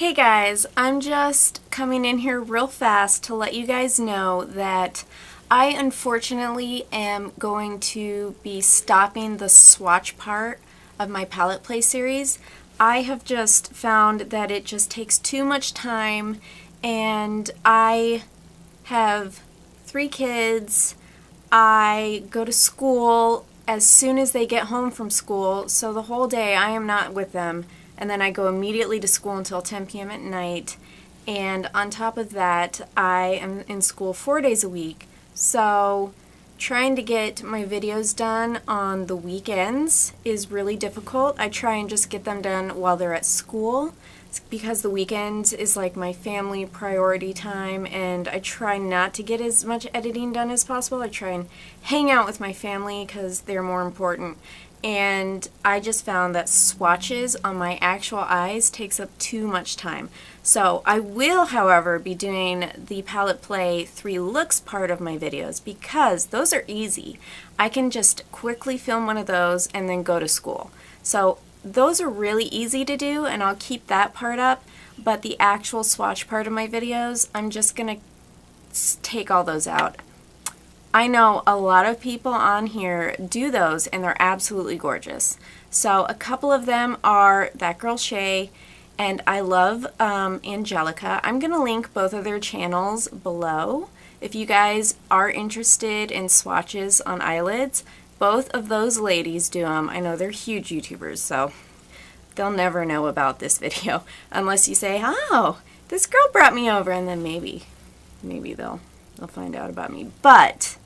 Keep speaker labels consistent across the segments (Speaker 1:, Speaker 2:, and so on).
Speaker 1: Hey guys, I'm just coming in here real fast to let you guys know that I unfortunately am going to be stopping the swatch part of my palette play series. I have just found that it just takes too much time, and I have 3 kids. I go to school as soon as they get home from school, so the whole day I am not with them. And then I go immediately to school until 10 p.m. at night. And on top of that, I am in school 4 days a week. So trying to get my videos done on the weekends is really difficult. I try and just get them done while they're at school, because the weekends is like my family priority time, and I try not to get as much editing done as possible. I try and hang out with my family because they're more important. And I just found that swatches on my actual eyes takes up too much time. So I will, however, be doing the palette play 3 looks part of my videos because those are easy. I can just quickly film one of those and then go to school. So those are really easy to do, and I'll keep that part up, but the actual swatch part of my videos, I'm just going to take all those out. I know a lot of people on here do those, and they're absolutely gorgeous. So a couple of them are That Girl Shay, and I love Angelica. I'm going to link both of their channels below. If you guys are interested in swatches on eyelids, both of those ladies do them. I know they're huge YouTubers, so they'll never know about this video unless you say, "Oh, this girl brought me over," and then maybe they'll find out about me. But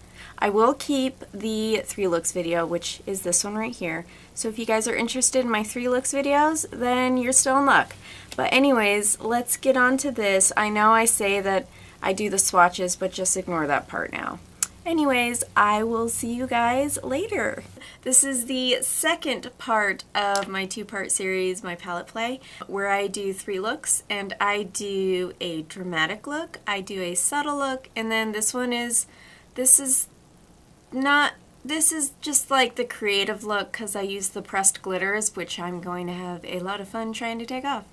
Speaker 1: I will keep the 3 looks video, which is this one right here. So if you guys are interested in my 3 looks videos, then you're still in luck. But anyways, let's get on to this. I know I say that I do the swatches, but just ignore that part now. Anyways, I will see you guys later. This is the second part of my 2-part series, my palette play, where I do 3 looks, and I do a dramatic look, I do a subtle look, and then this is just like the creative look because I use the pressed glitters, which I'm going to have a lot of fun trying to take off.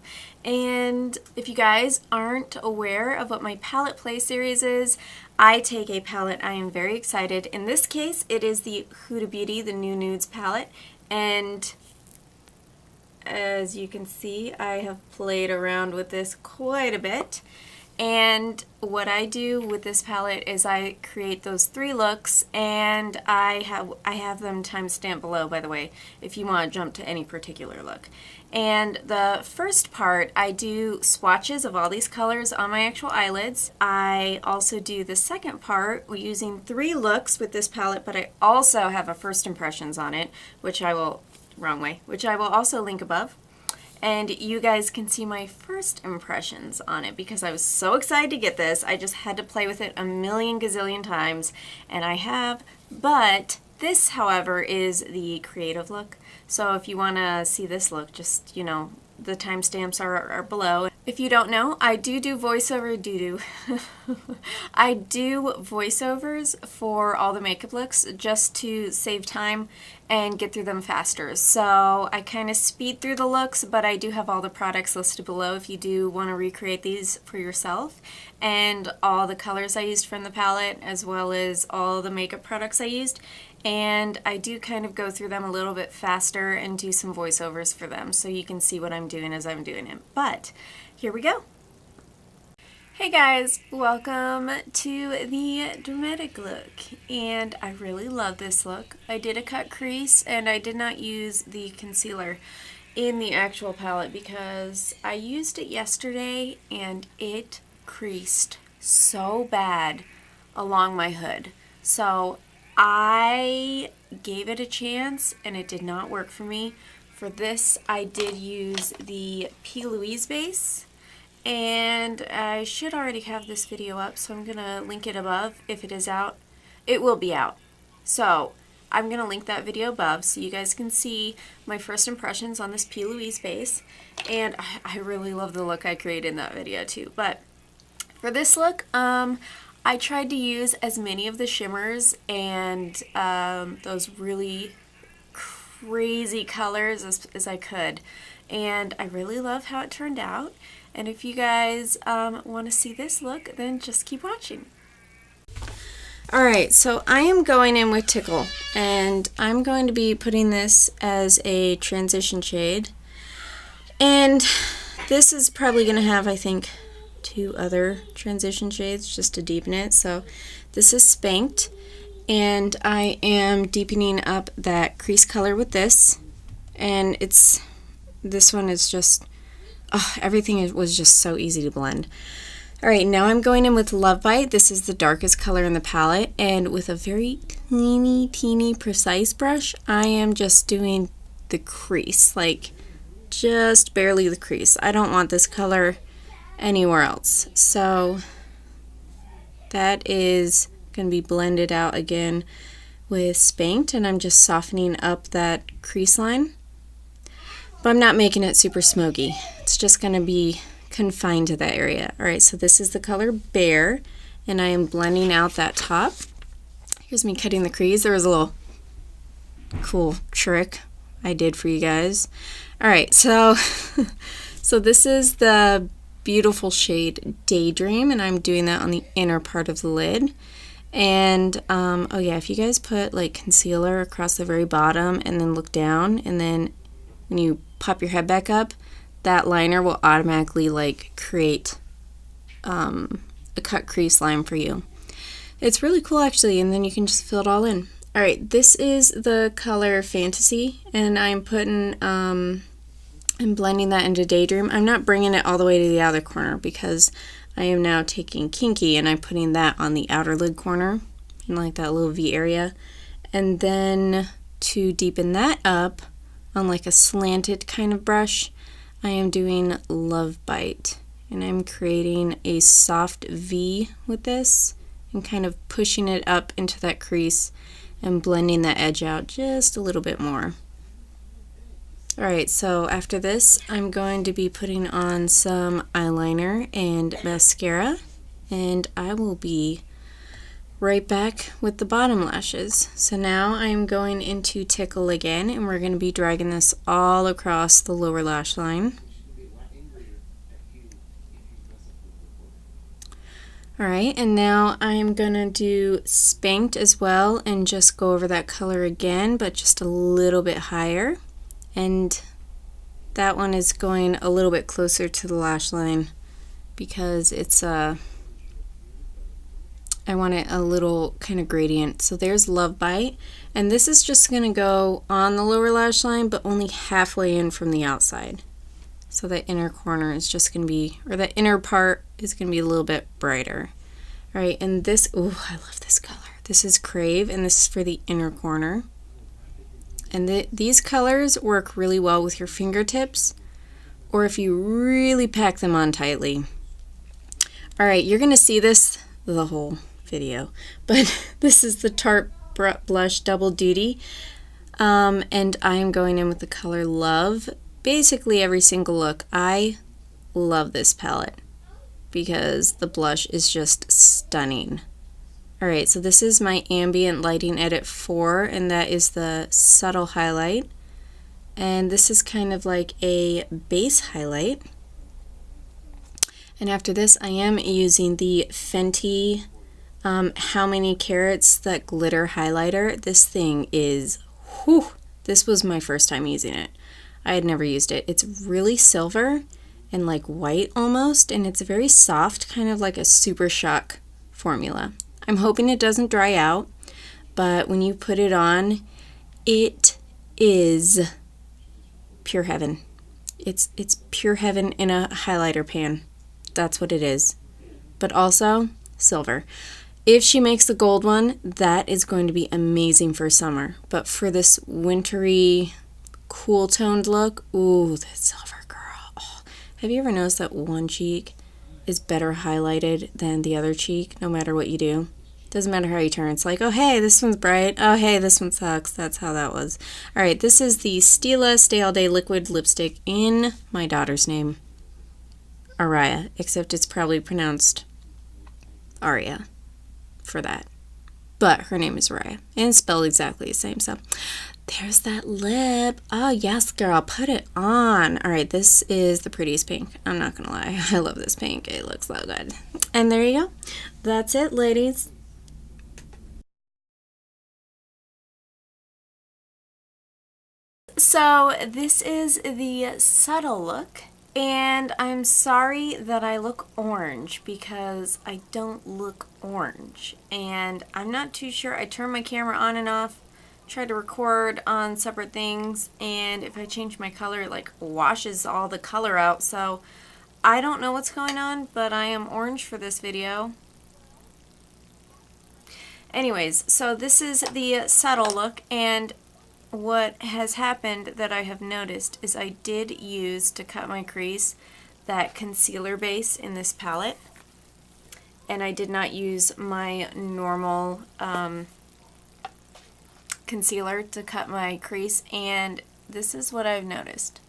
Speaker 1: And if you guys aren't aware of what my palette play series is, I take a palette. I am very excited. In this case, it is the Huda Beauty, the new Nudes palette. And as you can see, I have played around with this quite a bit. And what I do with this palette is I create those 3 looks, and I have them timestamped below, by the way, if you want to jump to any particular look. And the first part, I do swatches of all these colors on my actual eyelids. I also do the second part using 3 looks with this palette, but I also have a first impressions on it, which I will also link above. And you guys can see my first impressions on it because I was so excited to get this. I just had to play with it a million gazillion times, and I have. But this, however, is the creative look. So if you want to see this look, just, you know, the timestamps are below. If you don't know, I do voiceover I do voiceovers for all the makeup looks just to save time and get through them faster. So I kind of speed through the looks, but I do have all the products listed below if you do want to recreate these for yourself, and all the colors I used from the palette, as well as all the makeup products I used. And I do kind of go through them a little bit faster and do some voiceovers for them so you can see what I'm doing as I'm doing it. But here we go. Hey guys, welcome to the dramatic look, and I really love this look. I did a cut crease, and I did not use the concealer in the actual palette because I used it yesterday and it creased so bad along my hood. So I gave it a chance and it did not work for me. For this, I did use the P. Louise base, and I should already have this video up, so I'm going to link it above. If it is out, it will be out. So I'm going to link that video above so you guys can see my first impressions on this P. Louise base. And I really love the look I created in that video too. But for this look, I tried to use as many of the shimmers and those really crazy colors as I could. and I really love how it turned out. And if you guys want to see this look, then just keep watching. Alright, so I am going in with Tickle, and I'm going to be putting this as a transition shade. And this is probably going to have, I think, 2 other transition shades just to deepen it. So this is Spanked, and I am deepening up that crease color with this. And this one is just, everything was just so easy to blend. Alright, now I'm going in with Love Bite. This is the darkest color in the palette, and with a very teeny precise brush, I am just doing the crease, like just barely the crease. I don't want this color anywhere else. So that is going to be blended out again with Spanked, and I'm just softening up that crease line. But I'm not making it super smoky. It's just going to be confined to that area. Alright, so this is the color Bear, and I am blending out that top. Here's me cutting the crease. There was a little cool trick I did for you guys. Alright, so this is the beautiful shade Daydream, and I'm doing that on the inner part of the lid. And oh yeah, if you guys put like concealer across the very bottom and then look down, and then when you pop your head back up, that liner will automatically like create a cut crease line for you. It's really cool actually, and then you can just fill it all in. Alright, this is the color Fantasy, and I'm putting I'm blending that into Daydream. I'm not bringing it all the way to the outer corner because I am now taking Kinky and I'm putting that on the outer lid corner in like that little V area. And then to deepen that up on like a slanted kind of brush, I am doing Love Bite, and I'm creating a soft V with this and kind of pushing it up into that crease and blending that edge out just a little bit more. Alright, so after this I'm going to be putting on some eyeliner and mascara, and I will be right back with the bottom lashes. So now I'm going into Tickle again, and we're going to be dragging this all across the lower lash line. Alright, and now I'm going to do Spanked as well and just go over that color again, but just a little bit higher. And that one is going a little bit closer to the lash line because it's I want it a little kind of gradient. So there's Love Bite, and this is just going to go on the lower lash line but only halfway in from the outside. So the inner corner is just going to be, or the inner part is going to be a little bit brighter. Alright, and this, ooh, I love this color. This is Crave, and this is for the inner corner. And these colors work really well with your fingertips, or if you really pack them on tightly. Alright, you're going to see this the whole video, but this is the Tarte Blush Double Duty, and I am going in with the color Love. Basically every single look. I love this palette because the blush is just stunning. Alright, so this is my Ambient Lighting Edit 4, and that is the subtle highlight, and this is kind of like a base highlight. And after this I am using the Fenty How Many Carats, that glitter highlighter. This thing is, whew, this was my first time using it. I had never used it. It's really silver and like white almost, and it's very soft, kind of like a Super Shock formula. I'm hoping it doesn't dry out, but when you put it on, it is pure heaven. It's pure heaven in a highlighter pan. That's what it is. But also silver. If she makes the gold one, that is going to be amazing for summer. But for this wintry, cool toned look, ooh, that silver, girl. Oh. Have you ever noticed that one cheek is better highlighted than the other cheek, no matter what you do? Doesn't matter how you turn. It's like, oh hey, this one's bright. Oh hey, this one sucks. That's how that was. Alright, this is the Stila Stay All Day Liquid Lipstick in my daughter's name, Araya, except it's probably pronounced Aria for that. But her name is Araya, and spelled exactly the same. So There's that lip. Oh, yes, girl. Put it on. All right, this is the prettiest pink. I'm not going to lie. I love this pink. It looks so good. And there you go. That's it, ladies. So this is the subtle look. And I'm sorry that I look orange because I don't look orange. And I'm not too sure. I turned my camera on and off, tried to record on separate things, and if I change my color, it like washes all the color out. So I don't know what's going on, but I am orange for this video. Anyways, so this is the subtle look, and what has happened that I have noticed is I did use, to cut my crease, that concealer base in this palette, and I did not use my normal concealer to cut my crease, and this is what I've noticed.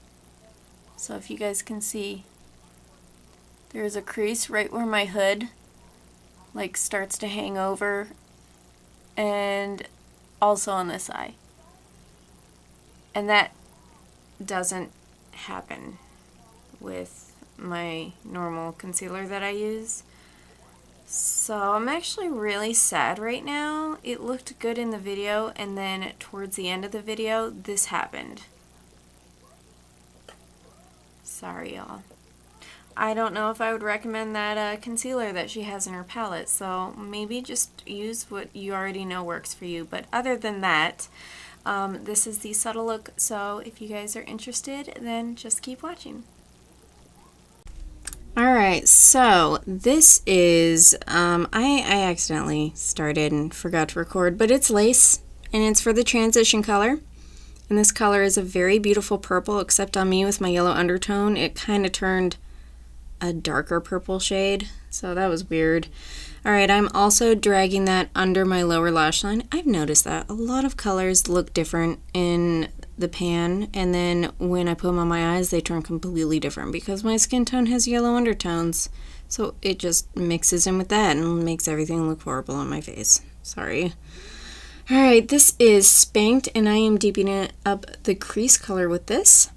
Speaker 1: So if you guys can see, there's a crease right where my hood like starts to hang over, and also on this eye. And that doesn't happen with my normal concealer that I use. So I'm actually really sad right now. It looked good in the video, and then towards the end of the video, this happened. Sorry, y'all. I don't know if I would recommend that concealer that she has in her palette, so maybe just use what you already know works for you. But other than that, this is the subtle look, so if you guys are interested, then just keep watching. Alright, so this is, I accidentally started and forgot to record, but it's lace, and it's for the transition color. And this color is a very beautiful purple, except on me with my yellow undertone, it kind of turned a darker purple shade, so that was weird. Alright, I'm also dragging that under my lower lash line. I've noticed that a lot of colors look different in the pan, and then when I put them on my eyes, they turn completely different because my skin tone has yellow undertones. So it just mixes in with that and makes everything look horrible on my face. Sorry. Alright, this is Spanked, and I am deepening up the crease color with this.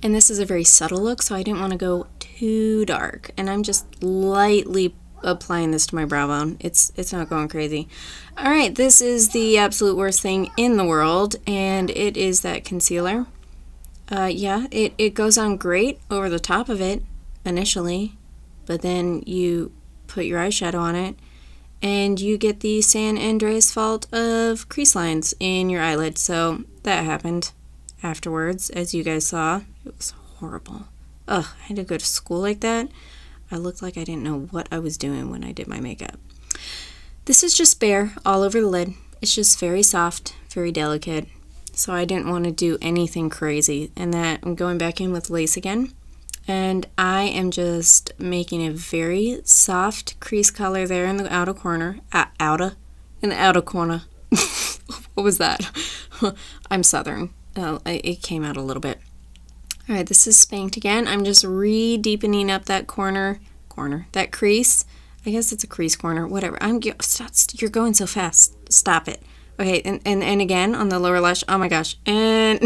Speaker 1: And this is a very subtle look, so I didn't want to go too dark. And I'm just lightly applying this to my brow bone. It's not going crazy. Alright, this is the absolute worst thing in the world, and it is that concealer. Yeah, it goes on great over the top of it initially, but then you put your eyeshadow on it, and you get the San Andreas fault of crease lines in your eyelid. So that happened afterwards, as you guys saw. It was horrible. Ugh, I had to go to school like that. I looked like I didn't know what I was doing when I did my makeup. This is just bare all over the lid. It's just very soft, very delicate. So I didn't want to do anything crazy. And that I'm going back in with lace again. And I am just making a very soft crease color there in the outer corner. In the outer corner. What was that? I'm Southern. It came out a little bit. Alright, this is Spanked again. I'm just re-deepening up that that crease. I guess it's a crease corner, whatever. Stop, you're going so fast. Stop it. Okay, and again on the lower lash. Oh my gosh. And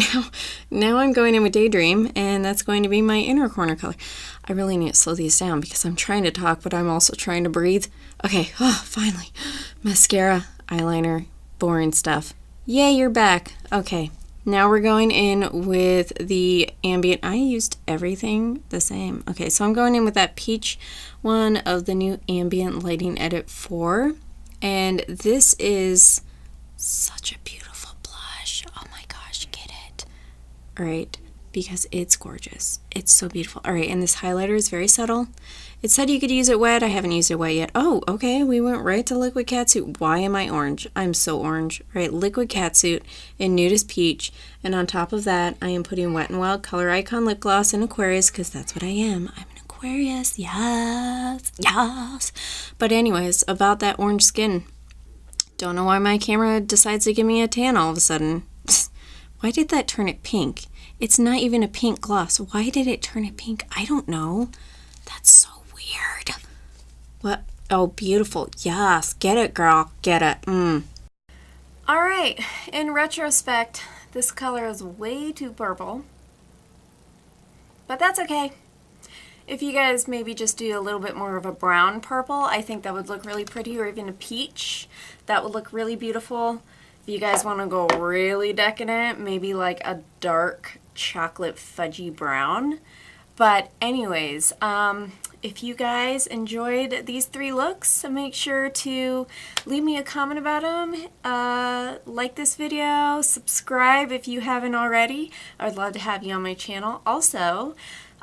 Speaker 1: now I'm going in with Daydream, and that's going to be my inner corner color. I really need to slow these down because I'm trying to talk, but I'm also trying to breathe. Okay, finally. Mascara, eyeliner, boring stuff. Yay, you're back. Okay. Now we're going in with the Ambient. I used everything the same. Okay, so I'm going in with that peach one of the new Ambient Lighting Edit 4. And this is such a beautiful blush. Oh my gosh, get it. Alright, because it's gorgeous. It's so beautiful. Alright, and this highlighter is very subtle. It said you could use it wet. I haven't used it wet yet. Oh, okay, we went right to Liquid Catsuit. Why am I orange? I'm so orange. Right, Liquid Catsuit in Nudist Peach. And on top of that, I am putting Wet n Wild Color Icon Lip Gloss in Aquarius, because that's what I am. I'm an Aquarius. Yes, yes. But anyways, about that orange skin. Don't know why my camera decides to give me a tan all of a sudden. Why did that turn it pink? It's not even a pink gloss. Why did it turn it pink? I don't know. That's so weird. What? Oh, beautiful. Yes. Get it, girl. Get it. Alright, in retrospect, this color is way too purple, but that's okay. If you guys maybe just do a little bit more of a brown purple, I think that would look really pretty, or even a peach. That would look really beautiful. If you guys want to go really decadent, maybe like a dark chocolate fudgy brown. But anyways, if you guys enjoyed these 3 looks, make sure to leave me a comment about them, like this video, subscribe if you haven't already. I would love to have you on my channel. Also,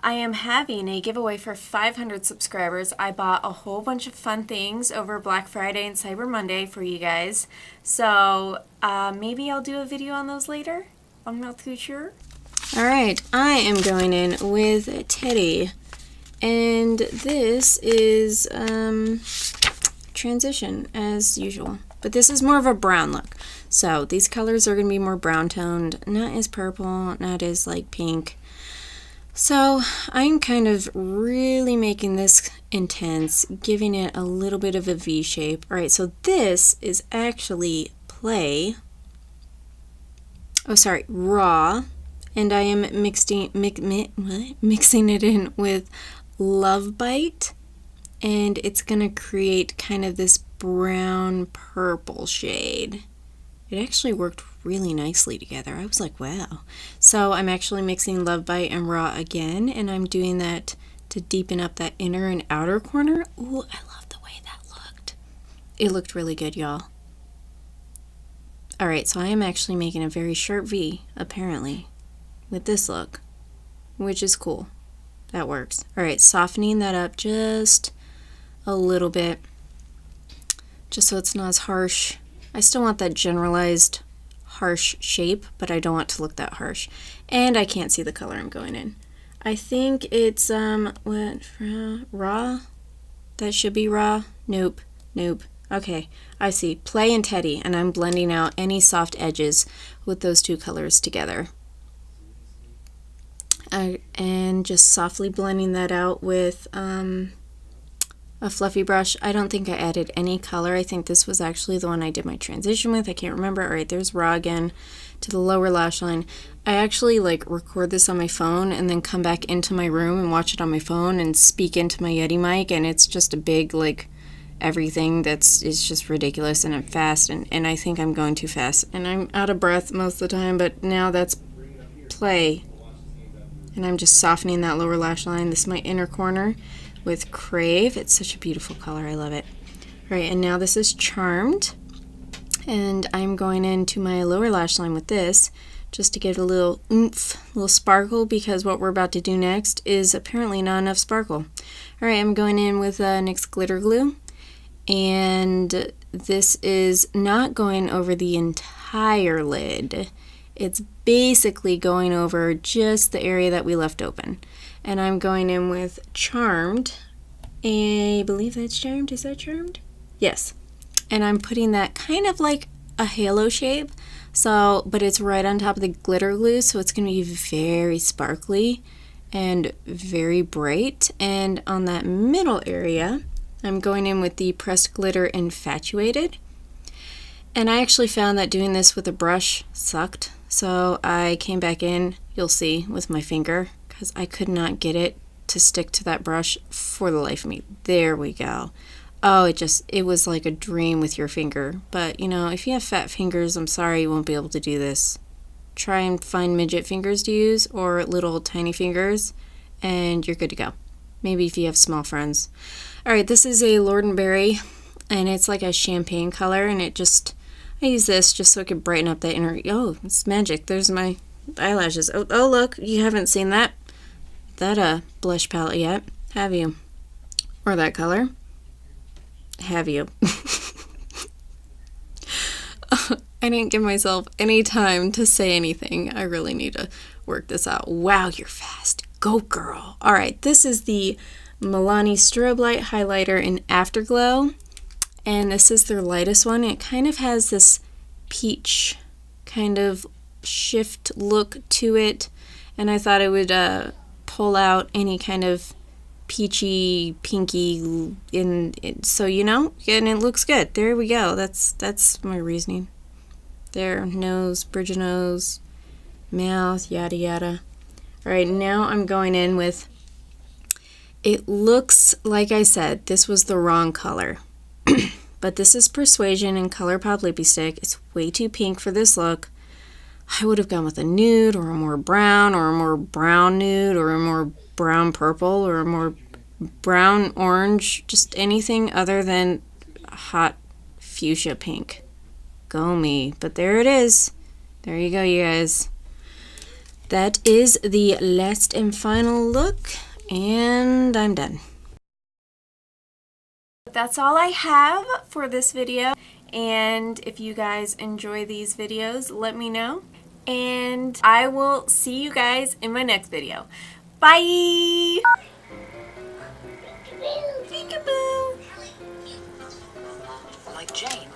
Speaker 1: I am having a giveaway for 500 subscribers. I bought a whole bunch of fun things over Black Friday and Cyber Monday for you guys. So maybe I'll do a video on those later. I'm not too sure. Alright, I am going in with Teddy. And this is transition as usual. But this is more of a brown look. So these colors are going to be more brown toned, not as purple, not as like pink. So I'm kind of really making this intense, giving it a little bit of a V shape. Alright, so this is actually raw, and I am mixing it in with Love Bite, and it's gonna create kind of this brown purple shade. It actually worked really nicely together. I was like, wow. So I'm actually mixing Love Bite and Raw again, and I'm doing that to deepen up that inner and outer corner. Ooh, I love the way that looked. It looked really good, y'all. Alright, so I am actually making a very sharp V, apparently, with this look, which is cool. That works. Alright, softening that up just a little bit, just so it's not as harsh. I still want that generalized harsh shape, but I don't want to look that harsh. And I can't see the color I'm going in. I think it's, raw? That should be raw? Nope. Okay, I see. Play and Teddy, and I'm blending out any soft edges with those 2 colors together. And just softly blending that out with a fluffy brush. I don't think I added any color. I think this was actually the one I did my transition with. I can't remember. Alright, there's Raw again to the lower lash line. I actually like record this on my phone and then come back into my room and watch it on my phone and speak into my Yeti mic, and it's just a big like everything it's just ridiculous, and I'm fast, and I think I'm going too fast, and I'm out of breath most of the time, but now that's play. And I'm just softening that lower lash line. This is my inner corner with Crave. It's such a beautiful color. I love it. All right, and now this is Charmed. And I'm going into my lower lash line with this just to give it a little oomph, a little sparkle, because what we're about to do next is apparently not enough sparkle. All right, I'm going in with NYX Glitter Glue. And this is not going over the entire lid. It's basically going over just the area that we left open. And I'm going in with Charmed. I believe that's Charmed. Is that Charmed? Yes. And I'm putting that kind of like a halo shape. So, but it's right on top of the glitter glue, so it's going to be very sparkly and very bright. And on that middle area, I'm going in with the Pressed Glitter Infatuated. And I actually found that doing this with a brush sucked. So I came back in, you'll see, with my finger, because I could not get it to stick to that brush for the life of me. There we go. Oh, it was like a dream with your finger. But, you know, if you have fat fingers, I'm sorry you won't be able to do this. Try and find midget fingers to use, or little tiny fingers, and you're good to go. Maybe if you have small friends. Alright, this is a Lord & Berry, and it's like a champagne color, and I use this just so it can brighten up that inner. Oh, it's magic. There's my eyelashes. Oh, look, you haven't seen that blush palette yet, have you? Or that color? Have you? I didn't give myself any time to say anything. I really need to work this out. Wow, you're fast. Go, girl. All right, this is the Milani Strobe Light Highlighter in Afterglow. And this is their lightest one. It kind of has this peach kind of shift look to it. And I thought it would pull out any kind of peachy, pinky, so you know, and it looks good. There we go. That's my reasoning. There, nose, bridge of nose, mouth, yada yada. Alright, now I'm going in with, it looks, like I said, this was the wrong color. But this is Persuasion in ColourPop Lippy Stick. It's way too pink for this look. I would have gone with a nude or a more brown or a more brown nude or a more brown purple or a more brown orange. Just anything other than hot fuchsia pink. Go me. But there it is. There you go, you guys. That is the last and final look, and I'm done. That's all I have for this video, and if you guys enjoy these videos, let me know, and I will see you guys in my next video. Bye! Peekaboo!
Speaker 2: Like Jane.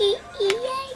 Speaker 3: Friday.